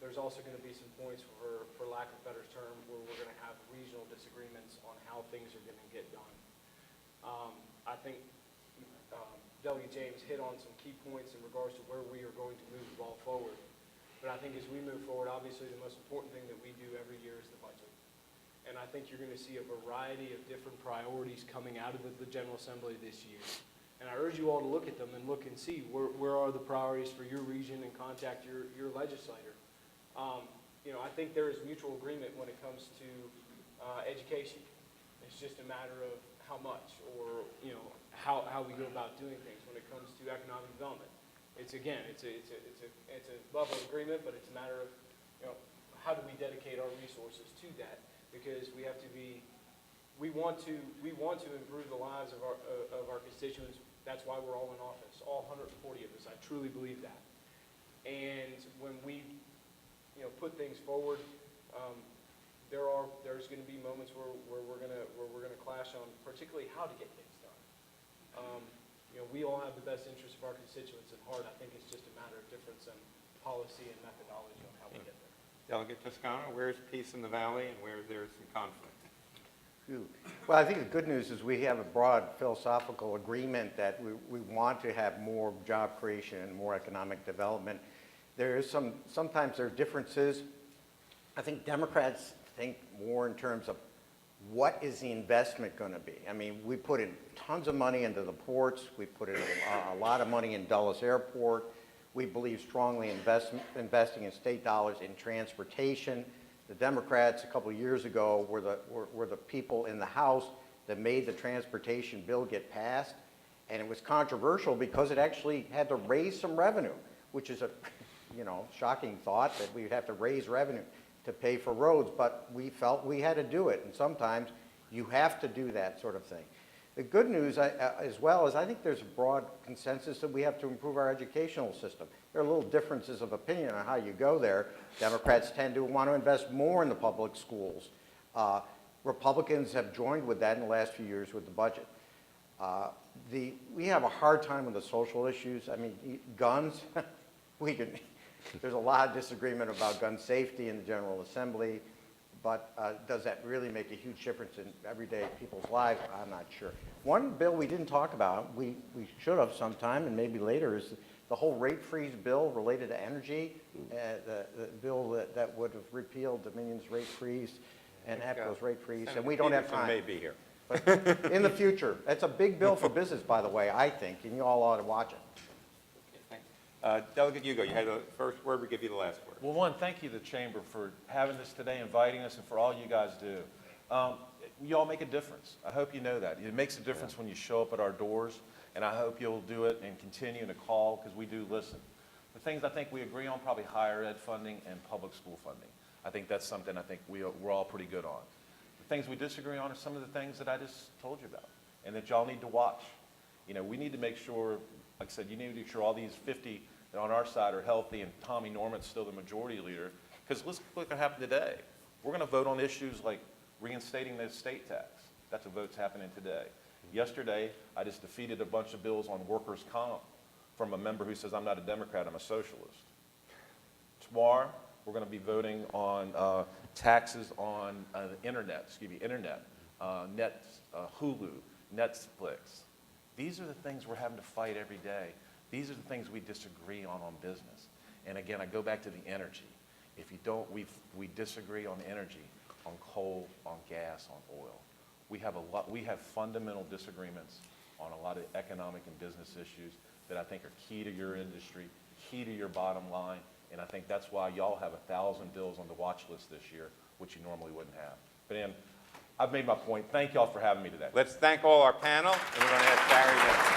Speaker 7: There's also going to be some points for lack of a better term, where we're going to have regional disagreements on how things are going to get done. I think Delegate James hit on some key points in regards to where we are going to move the ball forward. But I think as we move forward, obviously the most important thing that we do every year is the budget. And I think you're going to see a variety of different priorities coming out of the General Assembly this year. And I urge you all to look at them and look and see where are the priorities for your region and contact your legislator. You know, I think there is mutual agreement when it comes to education. It's just a matter of how much, or you know, how we go about doing things. When it comes to economic development, it's a level of agreement, but it's a matter of, you know, how do we dedicate our resources to that? Because we have to be, we want to improve the lives of our constituents. That's why we're all in office, all 140 of us. I truly believe that. And when we, you know, put things forward, there's going to be moments where we're going to clash on particularly how to get things done. You know, we all have the best interests of our constituents at heart. I think it's just a matter of difference in policy and methodology on how we get there.
Speaker 4: Delegate Toscano, where's peace in the valley and where there's some conflict?
Speaker 8: Well, I think the good news is we have a broad philosophical agreement that we want to have more job creation and more economic development. There is sometimes there are differences. I think Democrats think more in terms of what is the investment going to be. I mean, we put in tons of money into the ports. We put in a lot of money in Dulles Airport. We believe strongly investing in state dollars in transportation. The Democrats a couple of years ago were the people in the House that made the transportation bill get passed. And it was controversial because it actually had to raise some revenue, which is a shocking thought that we would have to raise revenue to pay for roads, but we felt we had to do it, and sometimes you have to do that sort of thing. The good news as well is I think there's a broad consensus that we have to improve our educational system. There are little differences of opinion on how you go there. Democrats tend to want to invest more in the public schools. Republicans have joined with that in the last few years with the budget. We have a hard time with the social issues. I mean, guns, there's a lot of disagreement about gun safety in the General Assembly, but does that really make a huge difference in everyday people's lives? I'm not sure. One bill we didn't talk about, we should have sometime and maybe later, is the whole rate freeze bill related to energy, the bill that would have repealed Dominion's rate freeze and APCO's rate freeze, and we don't have
Speaker 4: Peterson
Speaker 8: time.
Speaker 4: may be here.
Speaker 8: But in the future, it's a big bill for business, by the way, I think, and you all ought to watch it.
Speaker 4: Delegate Hugo, you had the first word, we give you the last word.
Speaker 5: Well, one, thank you to the Chamber for having this today, inviting us, and for all you guys do. You all make a difference. I hope you know that. It makes a difference when you show up at our doors, and I hope you'll do it and continue to call, because we do listen. The things I think we agree on, probably higher ed funding and public school funding. I think that's something I think we're all pretty good on. The things we disagree on are some of the things that I just told you about, and that y'all need to watch. You know, we need to make sure, like I said, you need to make sure all these 50 that on our side are healthy, and Tommy Norman's still the majority leader. Because let's look what happened today. We're going to vote on issues like reinstating the estate tax. That's a vote's happening today. Yesterday, I just defeated a bunch of bills on workers' comp from a member who says, I'm not a Democrat, I'm a socialist. Tomorrow, we're going to be voting on taxes on internet, Hulu, Netflix. These are the things we're having to fight every day. These are the things we disagree on business. And again, I go back to the energy. If you don't, we disagree on energy. on coal, on gas, on oil. We have fundamental disagreements on a lot of economic and business issues that I think are key to your industry, key to your bottom line, and I think that's why y'all have 1,000 bills on the watch list this year, which you normally wouldn't have. But Ann, I've made my point. Thank y'all for having me today.
Speaker 4: Let's thank all our panel, and we're going to ask Barry to